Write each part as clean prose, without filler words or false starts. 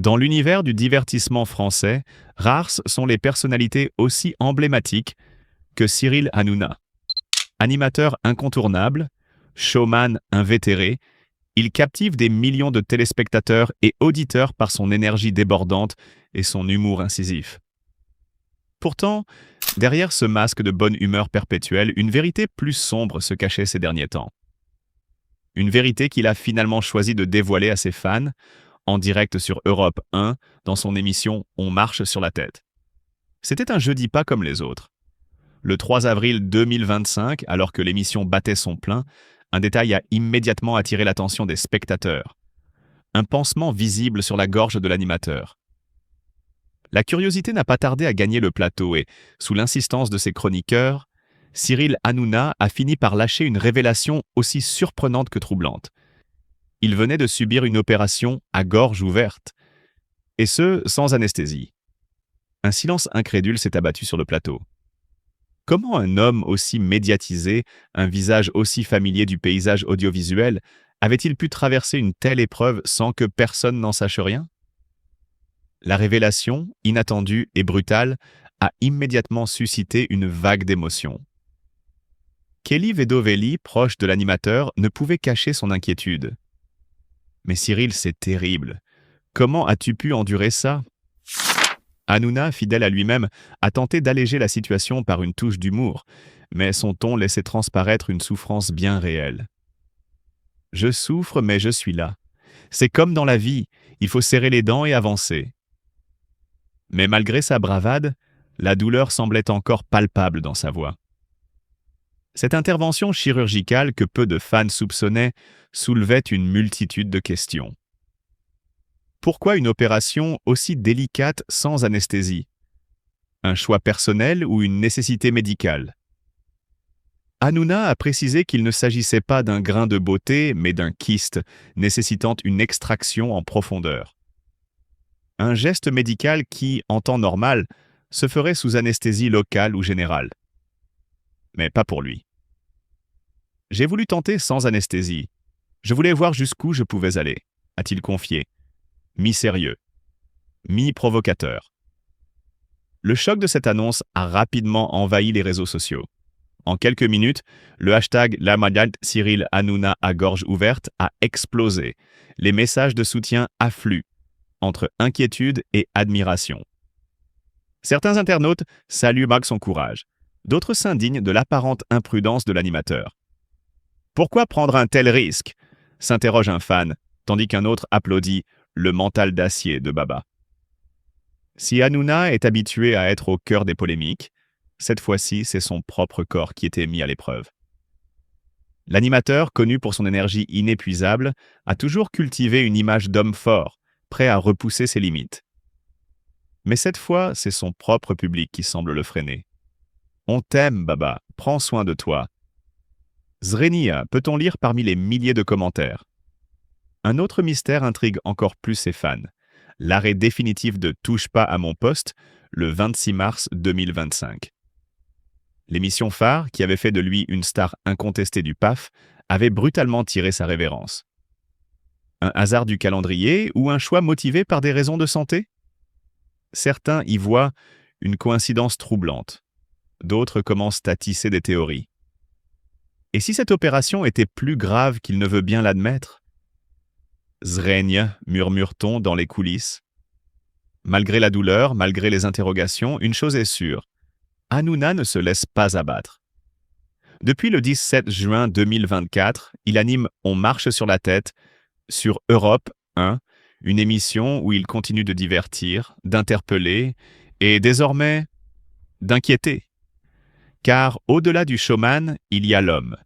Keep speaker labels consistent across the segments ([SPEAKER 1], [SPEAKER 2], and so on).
[SPEAKER 1] Dans l'univers du divertissement français, rares sont les personnalités aussi emblématiques que Cyril Hanouna. Animateur incontournable, showman invétéré, il captive des millions de téléspectateurs et auditeurs par son énergie débordante et son humour incisif. Pourtant, derrière ce masque de bonne humeur perpétuelle, une vérité plus sombre se cachait ces derniers temps. Une vérité qu'il a finalement choisi de dévoiler à ses fans, en direct sur Europe 1, dans son émission On marche sur la tête. C'était un jeudi pas comme les autres. Le 3 avril 2025, alors que l'émission battait son plein, un détail a immédiatement attiré l'attention des spectateurs. Un pansement visible sur la gorge de l'animateur. La curiosité n'a pas tardé à gagner le plateau et, sous l'insistance de ses chroniqueurs, Cyril Hanouna a fini par lâcher une révélation aussi surprenante que troublante. Il venait de subir une opération à gorge ouverte, et ce, sans anesthésie. Un silence incrédule s'est abattu sur le plateau. Comment un homme aussi médiatisé, un visage aussi familier du paysage audiovisuel, avait-il pu traverser une telle épreuve sans que personne n'en sache rien? La révélation, inattendue et brutale, a immédiatement suscité une vague d'émotions. Kelly Vedovelli, proche de l'animateur, ne pouvait cacher son inquiétude. « Mais Cyril, c'est terrible. Comment as-tu pu endurer ça ?» Hanouna, fidèle à lui-même, a tenté d'alléger la situation par une touche d'humour, mais son ton laissait transparaître une souffrance bien réelle. « Je souffre, mais je suis là. C'est comme dans la vie, il faut serrer les dents et avancer. » Mais malgré sa bravade, la douleur semblait encore palpable dans sa voix. Cette intervention chirurgicale que peu de fans soupçonnaient soulevait une multitude de questions. Pourquoi une opération aussi délicate sans anesthésie? Un choix personnel ou une nécessité médicale? Hanouna a précisé qu'il ne s'agissait pas d'un grain de beauté, mais d'un kyste nécessitant une extraction en profondeur. Un geste médical qui, en temps normal, se ferait sous anesthésie locale ou générale. Mais pas pour lui. J'ai voulu tenter sans anesthésie. Je voulais voir jusqu'où je pouvais aller, a-t-il confié. Mi-sérieux, mi-provocateur. Le choc de cette annonce a rapidement envahi les réseaux sociaux. En quelques minutes, le hashtag #Cyril Hanouna à gorge ouverte a explosé. Les messages de soutien affluent, entre inquiétude et admiration. Certains internautes saluent son courage. D'autres s'indignent de l'apparente imprudence de l'animateur. « Pourquoi prendre un tel risque ?» s'interroge un fan, tandis qu'un autre applaudit « le mental d'acier de Baba ». Si Hanouna est habitué à être au cœur des polémiques, cette fois-ci, c'est son propre corps qui était mis à l'épreuve. L'animateur, connu pour son énergie inépuisable, a toujours cultivé une image d'homme fort, prêt à repousser ses limites. Mais cette fois, c'est son propre public qui semble le freiner. « On t'aime, Baba, prends soin de toi. » Zrenia, peut-on lire parmi les milliers de commentaires. Un autre mystère intrigue encore plus ses fans. L'arrêt définitif de Touche pas à mon poste, le 26 mars 2025. L'émission phare, qui avait fait de lui une star incontestée du PAF, avait brutalement tiré sa révérence. Un hasard du calendrier ou un choix motivé par des raisons de santé? Certains y voient une coïncidence troublante. D'autres commencent à tisser des théories. Et si cette opération était plus grave qu'il ne veut bien l'admettre? Zrenia, murmure-t-on dans les coulisses. Malgré la douleur, malgré les interrogations, une chose est sûre. Hanouna ne se laisse pas abattre. Depuis le 17 juin 2024, il anime On marche sur la tête sur Europe 1, une émission où il continue de divertir, d'interpeller et désormais d'inquiéter. Car au-delà du showman, il y a l'homme.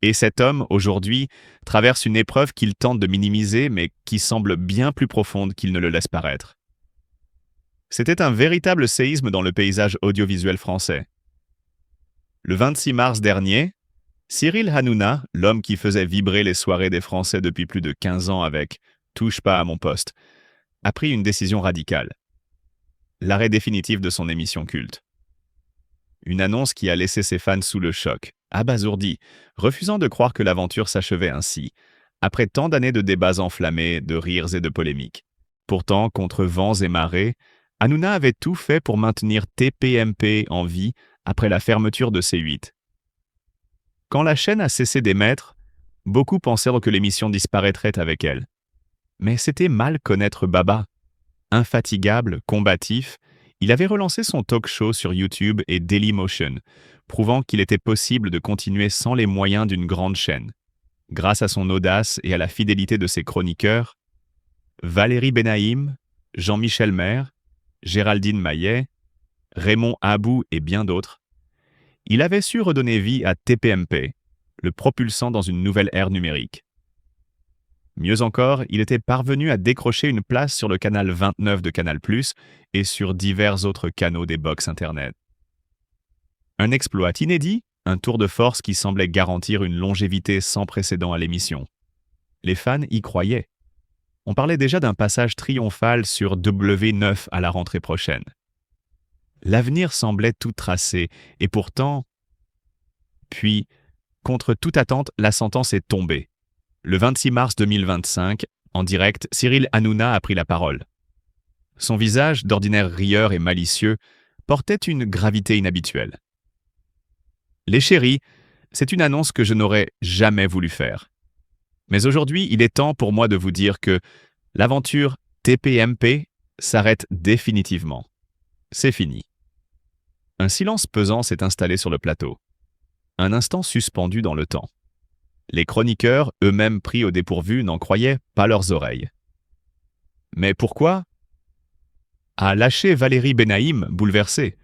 [SPEAKER 1] Et cet homme, aujourd'hui, traverse une épreuve qu'il tente de minimiser, mais qui semble bien plus profonde qu'il ne le laisse paraître. C'était un véritable séisme dans le paysage audiovisuel français. Le 26 mars dernier, Cyril Hanouna, l'homme qui faisait vibrer les soirées des Français depuis plus de 15 ans avec « Touche pas à mon poste », a pris une décision radicale. L'arrêt définitif de son émission culte. Une annonce qui a laissé ses fans sous le choc, abasourdis, refusant de croire que l'aventure s'achevait ainsi, après tant d'années de débats enflammés, de rires et de polémiques. Pourtant, contre vents et marées, Hanouna avait tout fait pour maintenir TPMP en vie après la fermeture de C8. Quand la chaîne a cessé d'émettre, beaucoup pensèrent que l'émission disparaîtrait avec elle. Mais c'était mal connaître Baba. Infatigable, combatif, il avait relancé son talk show sur YouTube et Dailymotion, prouvant qu'il était possible de continuer sans les moyens d'une grande chaîne. Grâce à son audace et à la fidélité de ses chroniqueurs, Valérie Benaïm, Jean-Michel Maire, Géraldine Maillet, Raymond Abou et bien d'autres, il avait su redonner vie à TPMP, le propulsant dans une nouvelle ère numérique. Mieux encore, il était parvenu à décrocher une place sur le canal 29 de Canal+ et sur divers autres canaux des box Internet. Un exploit inédit, un tour de force qui semblait garantir une longévité sans précédent à l'émission. Les fans y croyaient. On parlait déjà d'un passage triomphal sur W9 à la rentrée prochaine. L'avenir semblait tout tracé, et pourtant... Puis, contre toute attente, la sentence est tombée. Le 26 mars 2025, en direct, Cyril Hanouna a pris la parole. Son visage, d'ordinaire rieur et malicieux, portait une gravité inhabituelle. Les chéris, c'est une annonce que je n'aurais jamais voulu faire. Mais aujourd'hui, il est temps pour moi de vous dire que l'aventure TPMP s'arrête définitivement. C'est fini. Un silence pesant s'est installé sur le plateau. Un instant suspendu dans le temps. Les chroniqueurs, eux-mêmes pris au dépourvu, n'en croyaient pas leurs oreilles. Mais pourquoi ? A lâché Valérie Benaïm, bouleversée.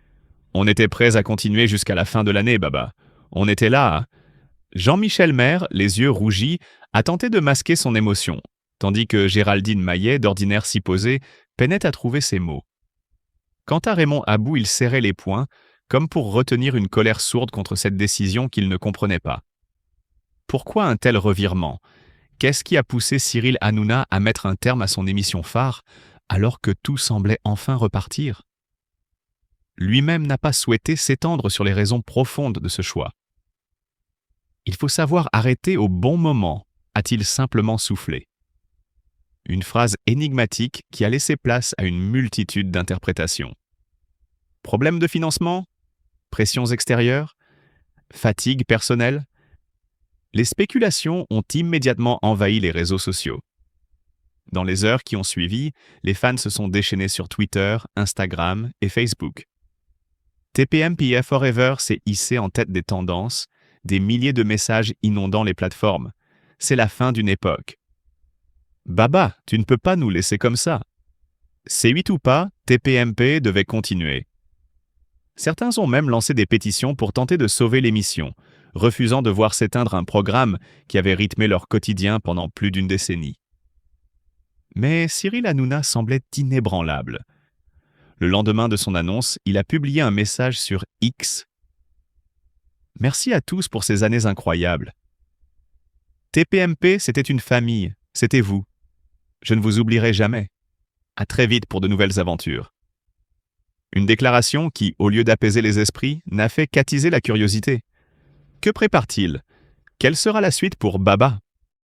[SPEAKER 1] On était prêts à continuer jusqu'à la fin de l'année, Baba. On était là. Jean-Michel Maire, les yeux rougis, a tenté de masquer son émotion, tandis que Géraldine Maillet, d'ordinaire si posée, peinait à trouver ses mots. Quant à Raymond Abou, il serrait les poings, comme pour retenir une colère sourde contre cette décision qu'il ne comprenait pas. Pourquoi un tel revirement ? Qu'est-ce qui a poussé Cyril Hanouna à mettre un terme à son émission phare, alors que tout semblait enfin repartir ? Lui-même n'a pas souhaité s'étendre sur les raisons profondes de ce choix. Il faut savoir arrêter au bon moment, a-t-il simplement soufflé. Une phrase énigmatique qui a laissé place à une multitude d'interprétations. Problème de financement ? Pressions extérieures ? Fatigue personnelle ? Les spéculations ont immédiatement envahi les réseaux sociaux. Dans les heures qui ont suivi, les fans se sont déchaînés sur Twitter, Instagram et Facebook. TPMP Forever s'est hissé en tête des tendances, des milliers de messages inondant les plateformes. C'est la fin d'une époque. Baba, tu ne peux pas nous laisser comme ça. C8 ou pas, TPMP devait continuer. Certains ont même lancé des pétitions pour tenter de sauver l'émission, refusant de voir s'éteindre un programme qui avait rythmé leur quotidien pendant plus d'une décennie. Mais Cyril Hanouna semblait inébranlable. Le lendemain de son annonce, il a publié un message sur X. « Merci à tous pour ces années incroyables. TPMP, c'était une famille, c'était vous. Je ne vous oublierai jamais. À très vite pour de nouvelles aventures. » Une déclaration qui, au lieu d'apaiser les esprits, n'a fait qu'attiser la curiosité. Que prépare-t-il ? Quelle sera la suite pour Baba ?